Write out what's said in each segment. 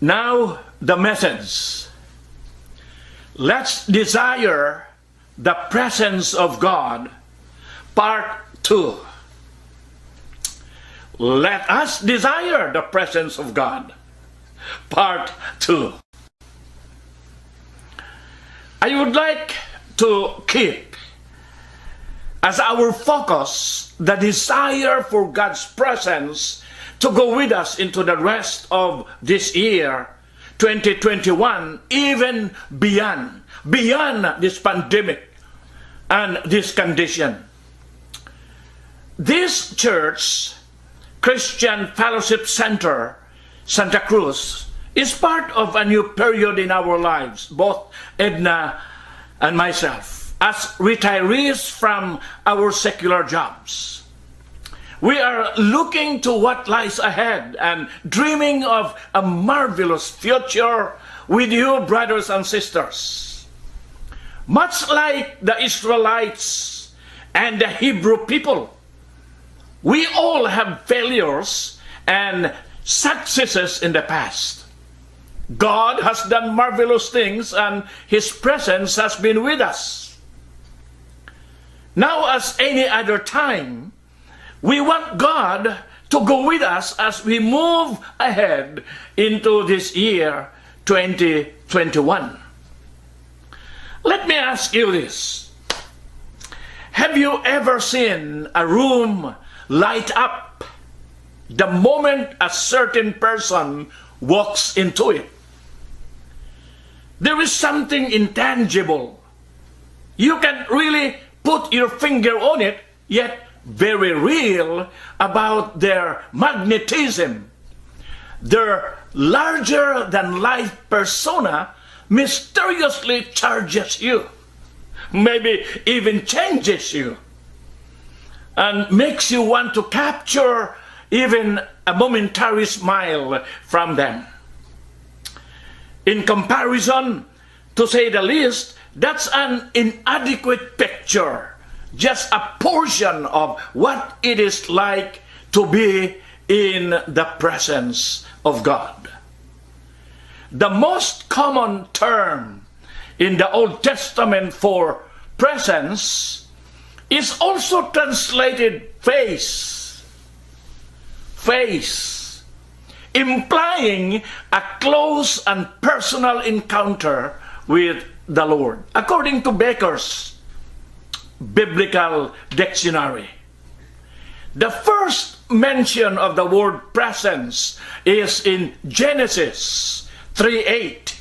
Now, the message. Let's desire the presence of God, part 2. Let us desire the presence of God, part 2. I would like to keep as our focus the desire for God's presence to go with us into the rest of this year, 2021, even beyond this pandemic and this condition. This church, Christian Fellowship Center, Santa Cruz, is part of a new period in our lives, both Edna and myself, as retirees from our secular jobs. We are looking to what lies ahead and dreaming of a marvelous future with you, brothers and sisters. Much like the Israelites and the Hebrew people, we all have failures and successes in the past. God has done marvelous things and His presence has been with us. Now, as any other time, we want God to go with us as we move ahead into this year, 2021. Let me ask you this. Have you ever seen a room light up the moment a certain person walks into it? There is something intangible. You can't really put your finger on it, yet very real about their magnetism. Their larger-than-life persona mysteriously charges you, maybe even changes you, and makes you want to capture even a momentary smile from them. In comparison, to say the least, that's an inadequate picture, just a portion of what it is like to be in the presence of God. The most common term in the Old Testament for presence is also translated face, implying a close and personal encounter with the Lord, according to Baker's Biblical Dictionary. The first mention of the word presence is in Genesis 3:8.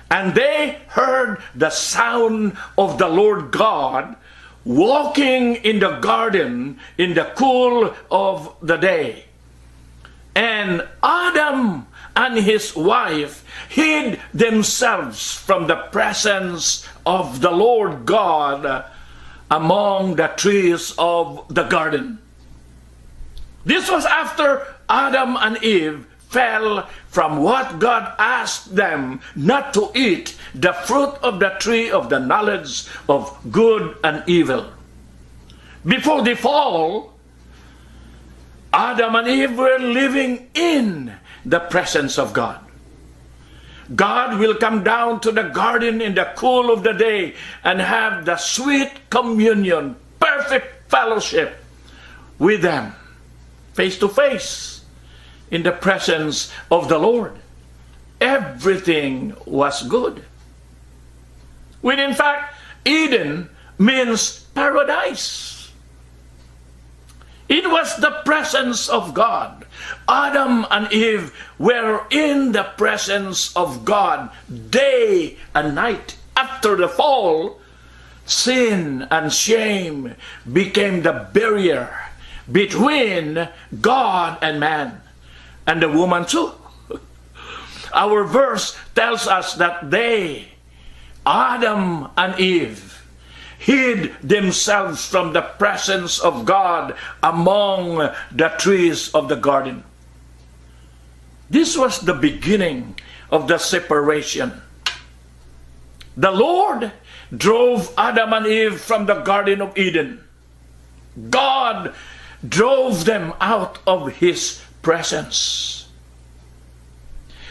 And they heard the sound of the Lord God walking in the garden in the cool of the day. And Adam and his wife hid themselves from the presence of the Lord God among the trees of the garden. This was after Adam and Eve fell from what God asked them not to eat, the fruit of the tree of the knowledge of good and evil. Before the fall, Adam and Eve were living in the presence of God. God will come down to the garden in the cool of the day and have the sweet communion, perfect fellowship with them, face to face, in the presence of the Lord. Everything was good. When in fact, Eden means paradise. It was the presence of God. Adam and Eve were in the presence of God day and night. After the fall, sin and shame became the barrier between God and man, and the woman too. Our verse tells us that they, Adam and Eve, hid themselves from the presence of God among the trees of the garden. This was the beginning of the separation. The Lord drove Adam and Eve from the Garden of Eden. God drove them out of His presence.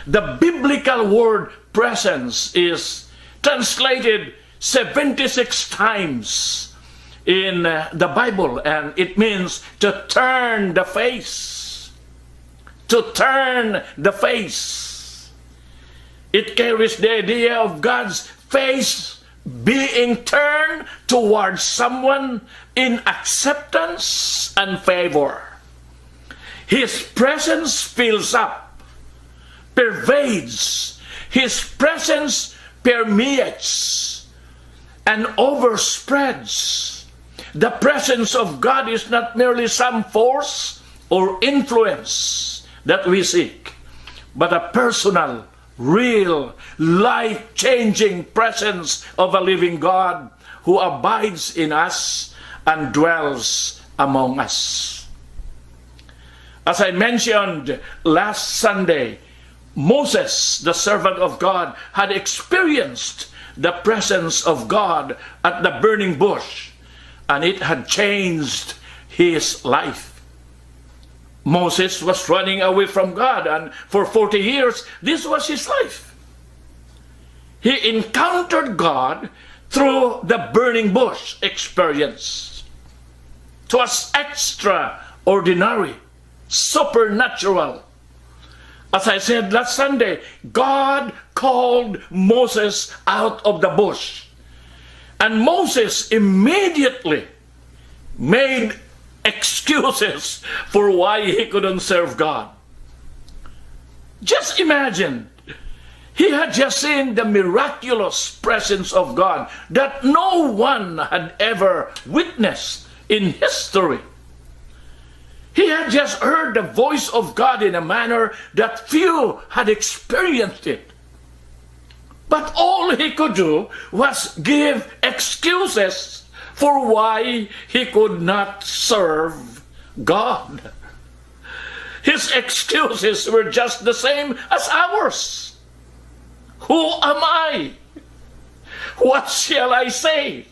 The biblical word presence is translated 76 times in the Bible, and it means to turn the face. To turn the face. It carries the idea of God's face being turned towards someone in acceptance and favor. His presence fills up, pervades. His presence permeates and overspreads. The presence of God is not merely some force or influence that we seek, but a personal, real, life-changing presence of a living God who abides in us and dwells among us. As I mentioned last Sunday, Moses, the servant of God, had experienced the presence of God at the burning bush, and it had changed his life. Moses was running away from God, and for 40 years, this was his life. He encountered God through the burning bush experience. It was extraordinary, supernatural. As I said last Sunday, God called Moses out of the bush. And Moses immediately made excuses for why he couldn't serve God. Just imagine, he had just seen the miraculous presence of God that no one had ever witnessed in history. He had just heard the voice of God in a manner that few had experienced it. But all he could do was give excuses for why he could not serve God. His excuses were just the same as ours. Who am I? What shall I say?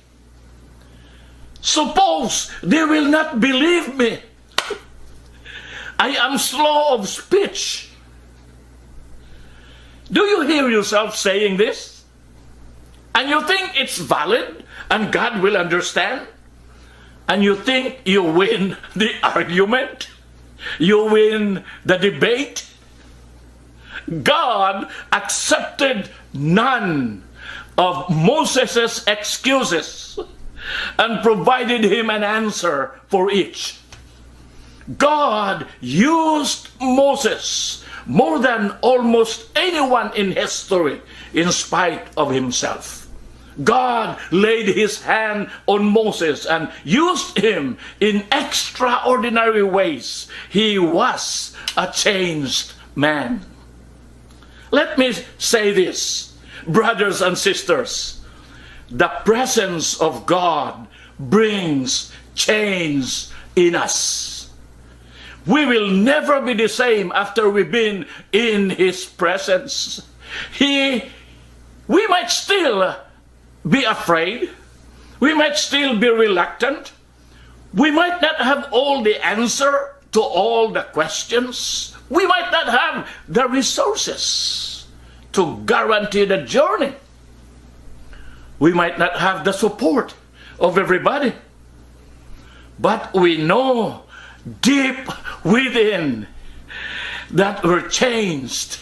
Suppose they will not believe me. I am slow of speech. Do you hear yourself saying this? And you think it's valid and God will understand? And you think you win the argument? You win the debate? God accepted none of Moses' excuses and provided him an answer for each. God used Moses more than almost anyone in history in spite of himself. God laid his hand on Moses and used him in extraordinary ways. He was a changed man. Let me say this, brothers and sisters. The presence of God brings change in us. We will never be the same after we've been in his presence. We might still be afraid. We might still be reluctant. We might not have all the answer to all the questions. We might not have the resources to guarantee the journey. We might not have the support of everybody. But we know deep within that we're changed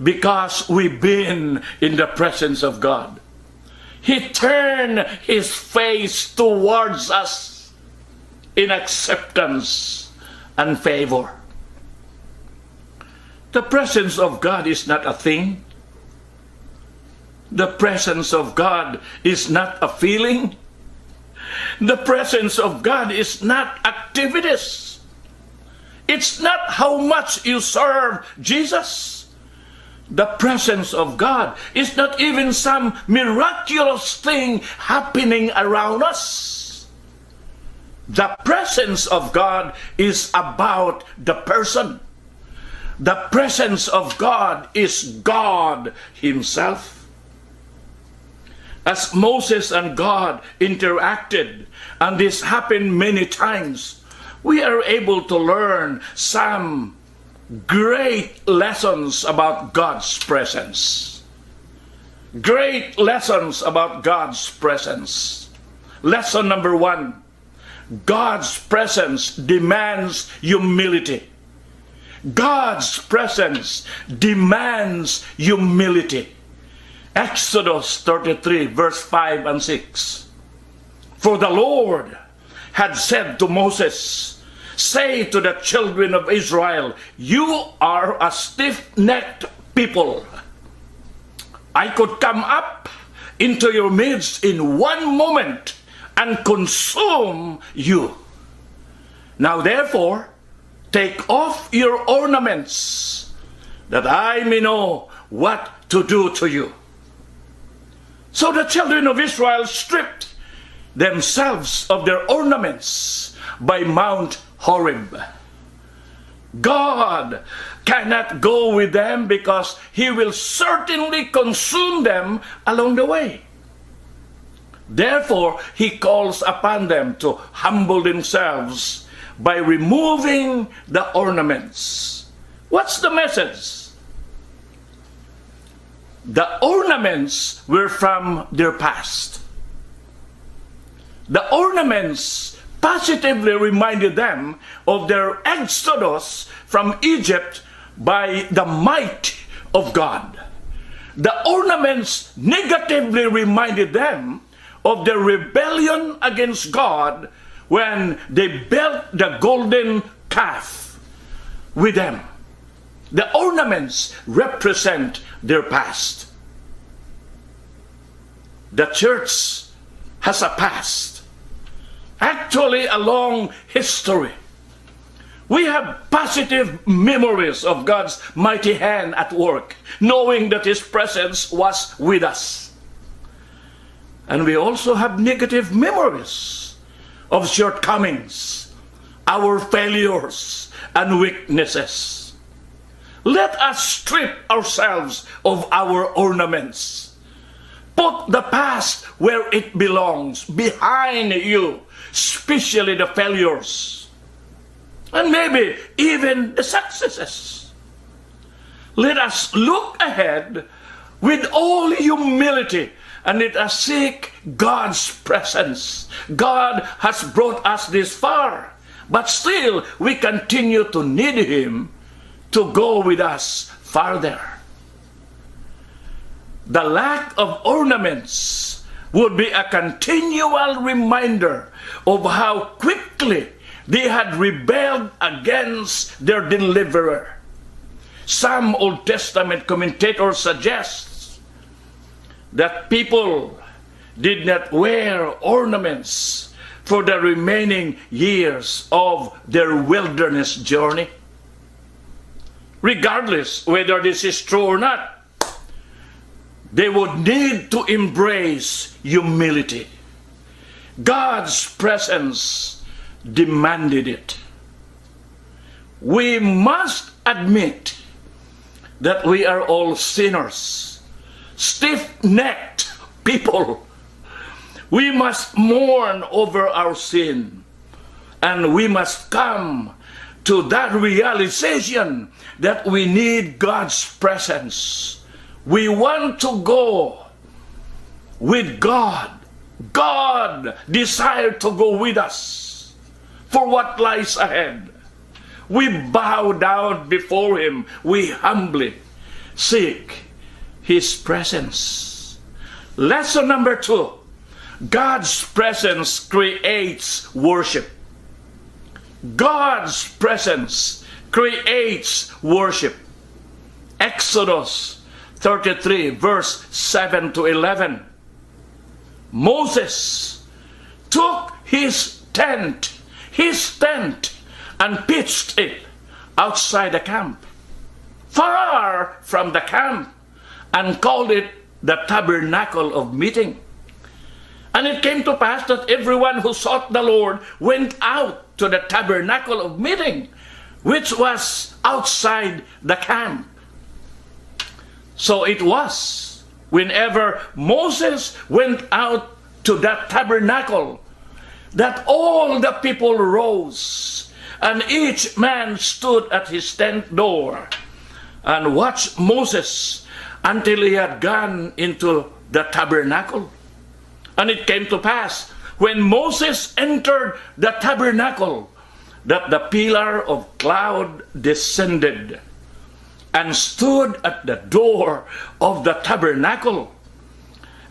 because we've been in the presence of God. He turned his face towards us in acceptance and favor. The presence of God is not a thing. The presence of God is not a feeling. The presence of God is not activities. It's not how much you serve Jesus. The presence of God is not even some miraculous thing happening around us. The presence of God is about the person. The presence of God is God himself. As Moses and God interacted, and this happened many times, we are able to learn some great lessons about God's presence. Great lessons about God's presence. Lesson number 1, God's presence demands humility. God's presence demands humility. Exodus 33, verse 5 and 6. For the Lord had said to Moses, say to the children of Israel, you are a stiff-necked people. I could come up into your midst in one moment and consume you. Now therefore, take off your ornaments, that I may know what to do to you. So the children of Israel stripped themselves of their ornaments by Mount Horeb. God cannot go with them because He will certainly consume them along the way. Therefore, He calls upon them to humble themselves by removing the ornaments. What's the message? The ornaments were from their past. The ornaments positively reminded them of their exodus from Egypt by the might of God. The ornaments negatively reminded them of their rebellion against God when they built the golden calf with them. The ornaments represent their past. The church has a past. Actually, a long history. We have positive memories of God's mighty hand at work, knowing that His presence was with us. And we also have negative memories of shortcomings, our failures and weaknesses. Let us strip ourselves of our ornaments. Put the past where it belongs, behind you, especially the failures, and maybe even the successes. Let us look ahead with all humility and let us seek God's presence. God has brought us this far, but still we continue to need Him to go with us farther. The lack of ornaments would be a continual reminder of how quickly they had rebelled against their deliverer. Some Old Testament commentators suggest that people did not wear ornaments for the remaining years of their wilderness journey. Regardless whether this is true or not, they would need to embrace humility. God's presence demanded it. We must admit that we are all sinners, stiff-necked people. We must mourn over our sin, and we must come to that realization that we need God's presence. We want to go with God. God desired to go with us for what lies ahead. We bow down before Him. We humbly seek His presence. Lesson number 2. God's presence creates worship. God's presence creates worship. Exodus 33, verse 7 to 11. Moses took his tent, and pitched it outside the camp, far from the camp, and called it the tabernacle of meeting. And it came to pass that everyone who sought the Lord went out to the tabernacle of meeting, which was outside the camp. So it was, whenever Moses went out to that tabernacle, that all the people rose And each man stood at his tent door and watched Moses until he had gone into the tabernacle. And it came to pass, when Moses entered the tabernacle, that the pillar of cloud descended and stood at the door of the tabernacle.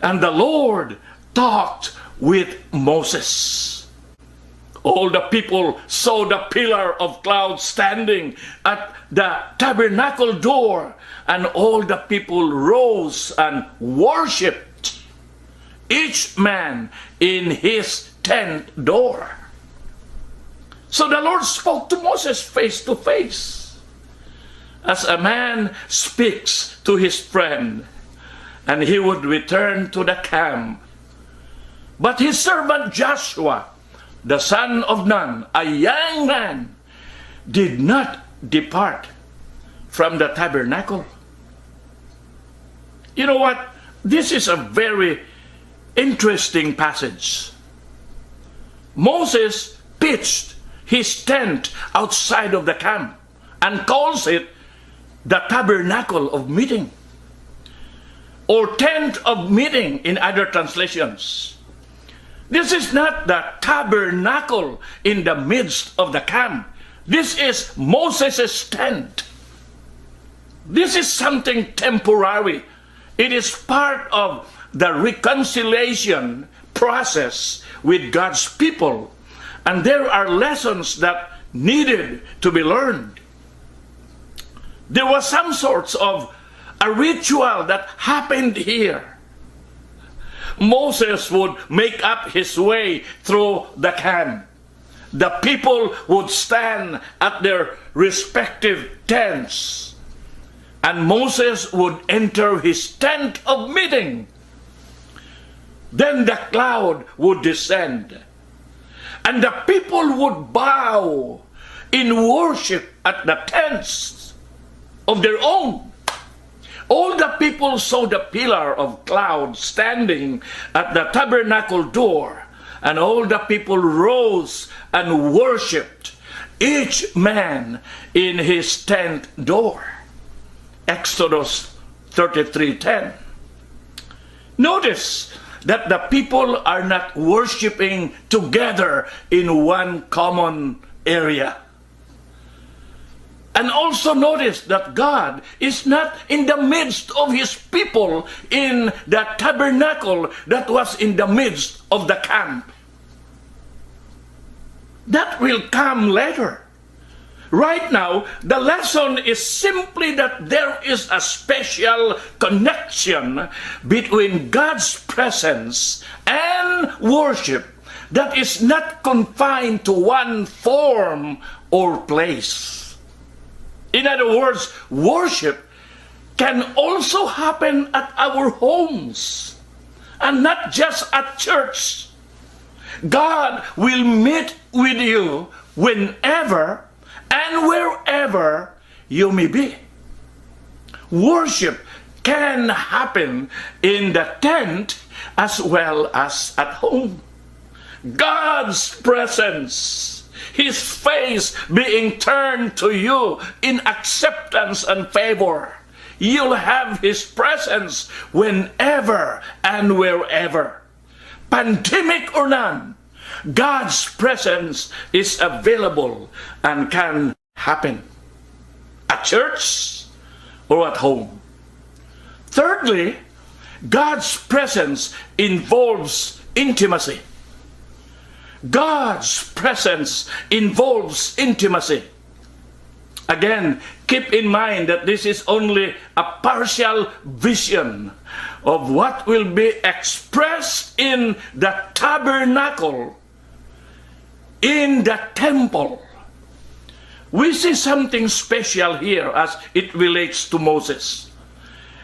And the Lord talked with Moses. All the people saw the pillar of cloud standing at the tabernacle door, and all the people rose and worshipped, each man in his tent door. So the Lord spoke to Moses face to face, as a man speaks to his friend, and he would return to the camp. But his servant Joshua, the son of Nun, a young man, did not depart from the tabernacle. You know what? This is a very interesting passage. Moses pitched his tent outside of the camp and calls it the tabernacle of meeting, or tent of meeting in other translations. This is not the tabernacle in the midst of the camp. This is Moses' tent. This is something temporary. It is part of the reconciliation process with God's people. And there are lessons that needed to be learned. There was some sorts of a ritual that happened here. Moses would make up his way through the camp. The people would stand at their respective tents, and Moses would enter his tent of meeting. Then the cloud would descend, and the people would bow in worship at the tents of their own. All the people saw the pillar of cloud standing at the tabernacle door, and all the people rose and worshipped, each man in his tent door. Exodus 33:10. Notice that the people are not worshiping together in one common area. And also notice that God is not in the midst of his people in the tabernacle that was in the midst of the camp. That will come later. Right now, the lesson is simply that there is a special connection between God's presence and worship that is not confined to one form or place. In other words, worship can also happen at our homes and not just at church. God will meet with you whenever and wherever you may be. Worship can happen in the tent as well as at home. God's presence, his face being turned to you in acceptance and favor. You'll have his presence whenever and wherever. Pandemic or none, God's presence is available and can happen at church or at home. Thirdly, God's presence involves intimacy. God's presence involves intimacy. Again, keep in mind that this is only a partial vision of what will be expressed in the tabernacle, in the temple. We see something special here as it relates to Moses.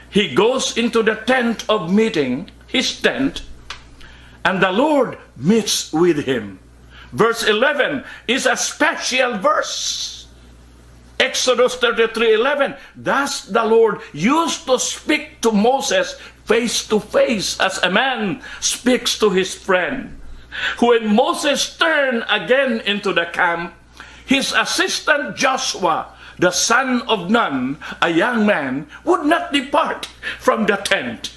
He goes into the tent of meeting, his tent, and the Lord meets with him. Verse 11 is a special verse. Exodus 33:11. Thus the Lord used to speak to Moses face to face as a man speaks to his friend. When Moses turned again into the camp, his assistant Joshua, the son of Nun, a young man, would not depart from the tent.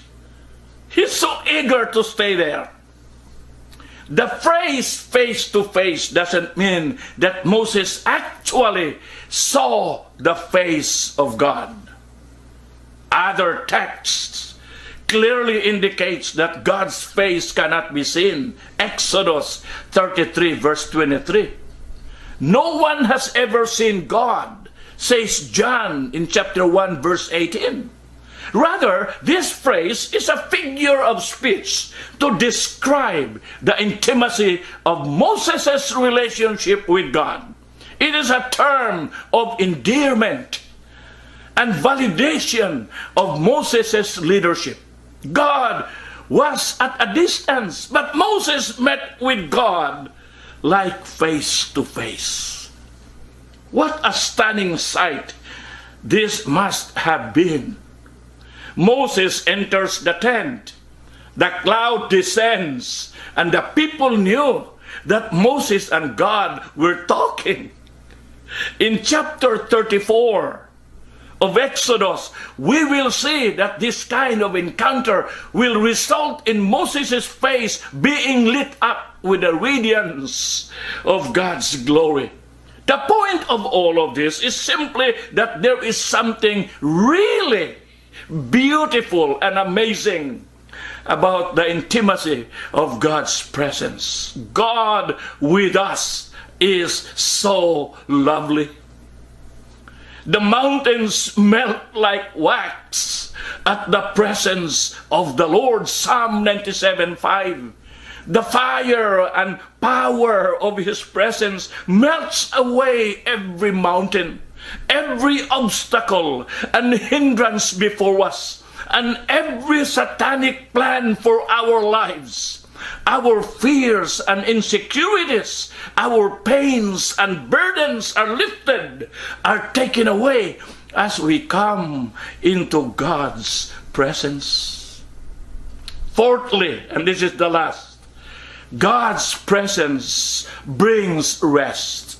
He's so eager to stay there. The phrase face to face doesn't mean that Moses actually saw the face of God. Other texts clearly indicates that God's face cannot be seen. Exodus 33 verse 23. No one has ever seen God, says John in chapter 1 verse 18. Rather, this phrase is a figure of speech to describe the intimacy of Moses' relationship with God. It is a term of endearment and validation of Moses' leadership. God was at a distance, but Moses met with God like face to face. What a stunning sight this must have been. Moses enters the tent. The cloud descends, and the people knew that Moses and God were talking. In chapter 34 of Exodus, we will see that this kind of encounter will result in Moses' face being lit up with the radiance of God's glory. The point of all of this is simply that there is something really beautiful and amazing about the intimacy of God's presence. God with us is so lovely. The mountains melt like wax at the presence of the Lord. Psalm 97:5. The fire and power of His presence melts away every mountain, every obstacle and hindrance before us, and every satanic plan for our lives. Our fears and insecurities, our pains and burdens are lifted, are taken away as we come into God's presence. Fourthly, and this is the last, God's presence brings rest.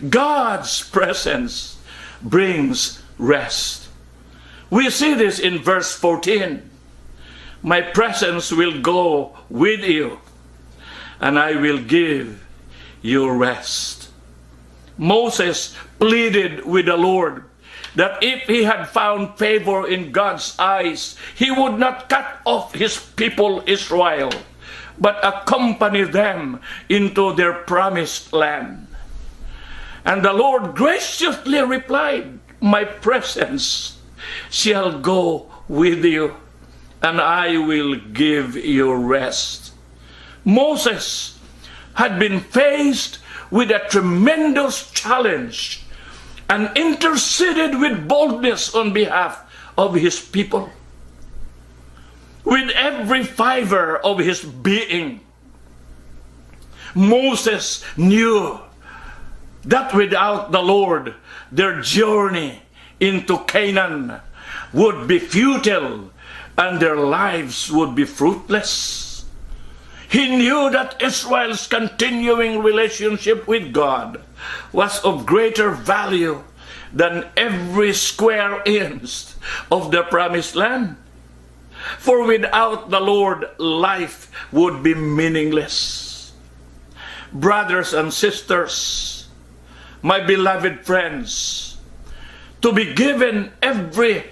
God's presence brings rest. We see this in verse 14. My presence will go with you, and I will give you rest. Moses pleaded with the Lord that if he had found favor in God's eyes, he would not cut off his people Israel, but accompany them into their promised land. And the Lord graciously replied, my presence shall go with you, and I will give you rest. Moses had been faced with a tremendous challenge and interceded with boldness on behalf of his people. With every fiber of his being, Moses knew that without the Lord, their journey into Canaan would be futile and their lives would be fruitless. He knew that Israel's continuing relationship with God was of greater value than every square inch of the promised land. For without the Lord, life would be meaningless. Brothers and sisters, my beloved friends, to be given every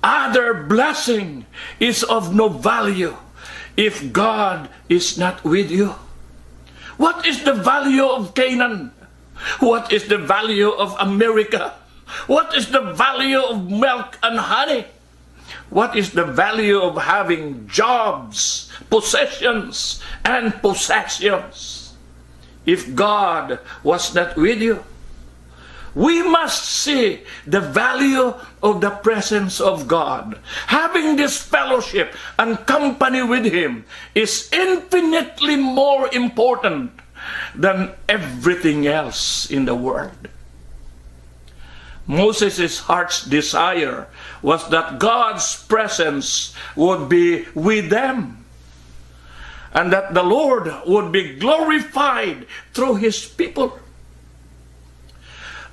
other blessing is of no value if God is not with you. What is the value of Canaan? What is the value of America? What is the value of milk and honey? What is the value of having jobs, possessions, and possessions if God was not with you? We must see the value of the presence of God. Having this fellowship and company with Him is infinitely more important than everything else in the world. Moses' heart's desire was that God's presence would be with them, and that the Lord would be glorified through His people.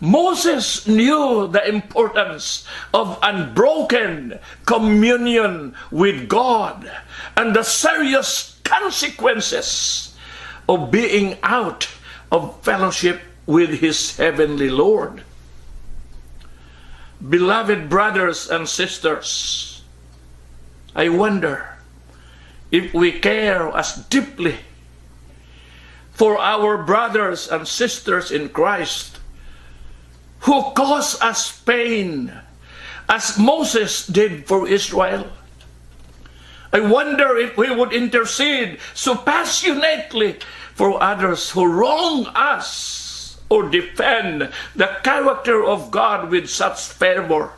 Moses knew the importance of unbroken communion with God and the serious consequences of being out of fellowship with his heavenly Lord. Beloved brothers and sisters, I wonder if we care as deeply for our brothers and sisters in Christ who cause us pain as Moses did for Israel. I wonder if we would intercede so passionately for others who wrong us or defend the character of God with such fervor.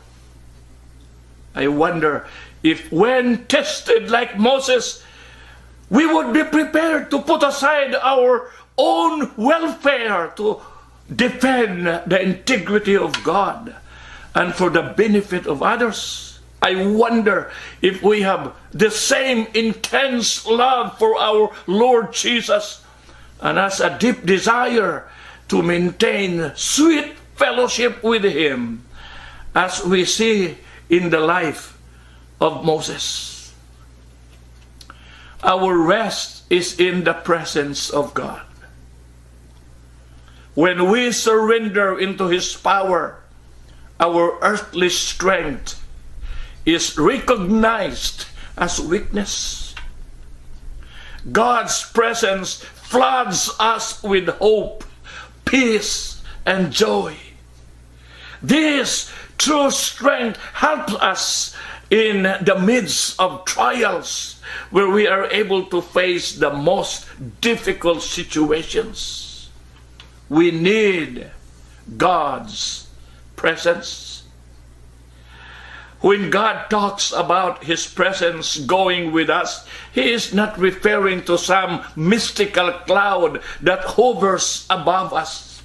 I wonder if when tested like Moses, we would be prepared to put aside our own welfare to defend the integrity of God and for the benefit of others. I wonder if we have the same intense love for our Lord Jesus and has a deep desire to maintain sweet fellowship with Him as we see in the life of Moses. Our rest is in the presence of God. When we surrender into His power, our earthly strength is recognized as weakness. God's presence floods us with hope, peace, and joy. This true strength helps us in the midst of trials where we are able to face the most difficult situations. We need God's presence. When God talks about His presence going with us, He is not referring to some mystical cloud that hovers above us.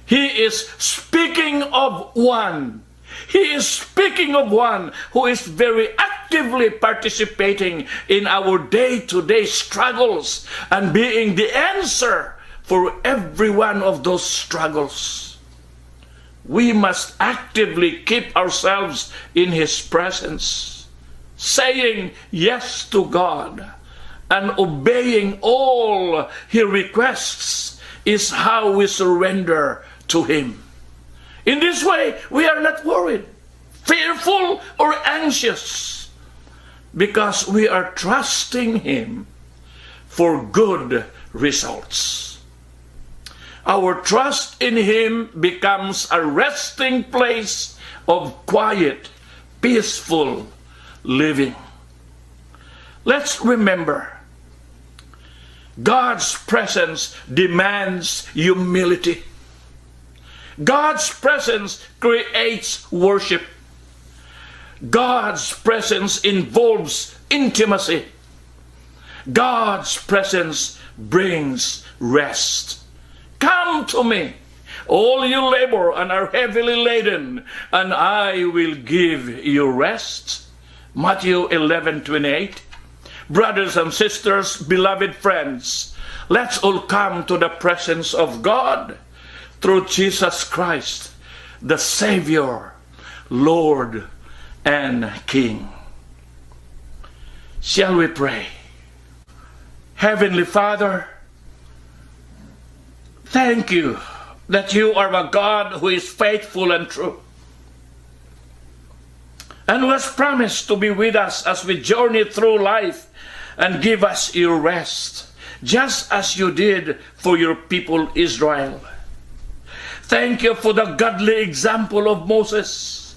He is speaking of one. He is speaking of one who is very actively participating in our day-to-day struggles and being the answer for every one of those struggles. We must actively keep ourselves in His presence, saying yes to God and obeying all He requests is how we surrender to Him. In this way, we are not worried, fearful, or anxious because we are trusting Him for good results. Our trust in Him becomes a resting place of quiet, peaceful living. Let's remember, God's presence demands humility. God's presence creates worship. God's presence involves intimacy. God's presence brings rest. Come to me, all you labor and are heavily laden, and I will give you rest. Matthew 11:28. Brothers and sisters, beloved friends, let's all come to the presence of God through Jesus Christ, the Savior, Lord, and King. Shall we pray? Heavenly Father, thank you that you are a God who is faithful and true, and who has promised to be with us as we journey through life and give us your rest, just as you did for your people Israel. Thank you for the godly example of Moses,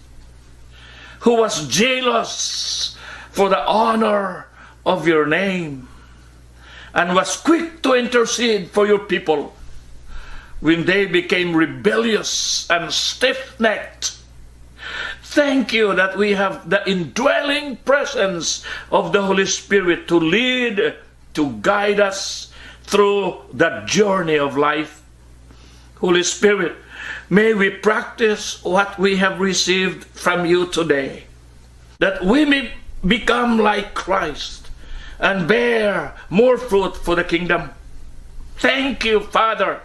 who was jealous for the honor of your name and was quick to intercede for your people when they became rebellious and stiff-necked. Thank you that we have the indwelling presence of the Holy Spirit to lead, to guide us through the journey of life. Holy Spirit, may we practice what we have received from you today, that we may become like Christ and bear more fruit for the kingdom. Thank you, Father,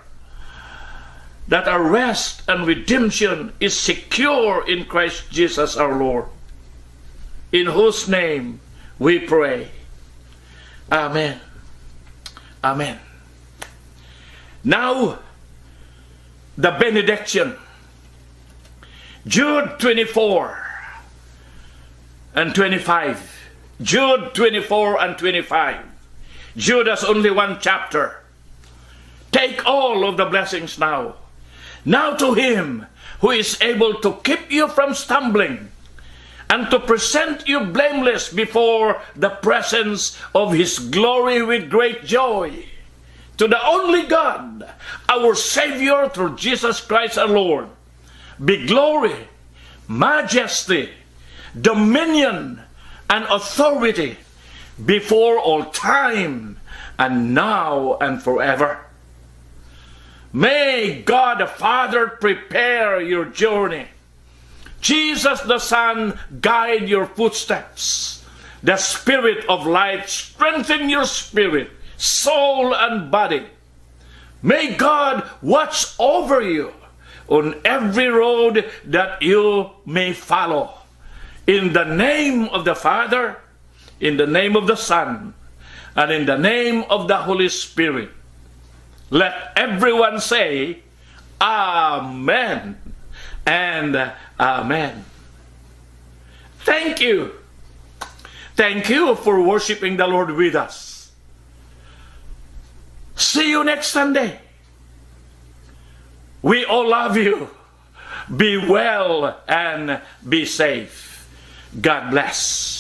that our rest and redemption is secure in Christ Jesus our Lord, in whose name we pray. Amen. Amen. Now, the benediction. Jude 24 and 25. Jude 24 and 25. Jude has only one chapter. Take all of the blessings now. Now to him who is able to keep you from stumbling and to present you blameless before the presence of his glory with great joy. To the only God, our Savior through Jesus Christ our Lord, be glory, majesty, dominion, and authority before all time and now and forever. May God the Father prepare your journey. Jesus the Son guide your footsteps. The Spirit of life strengthen your spirit, soul, and body. May God watch over you on every road that you may follow. In the name of the Father, in the name of the Son, and in the name of the Holy Spirit. Let everyone say, Amen and Amen. Thank you. Thank you for worshiping the Lord with us. See you next Sunday. We all love you. Be well and be safe. God bless.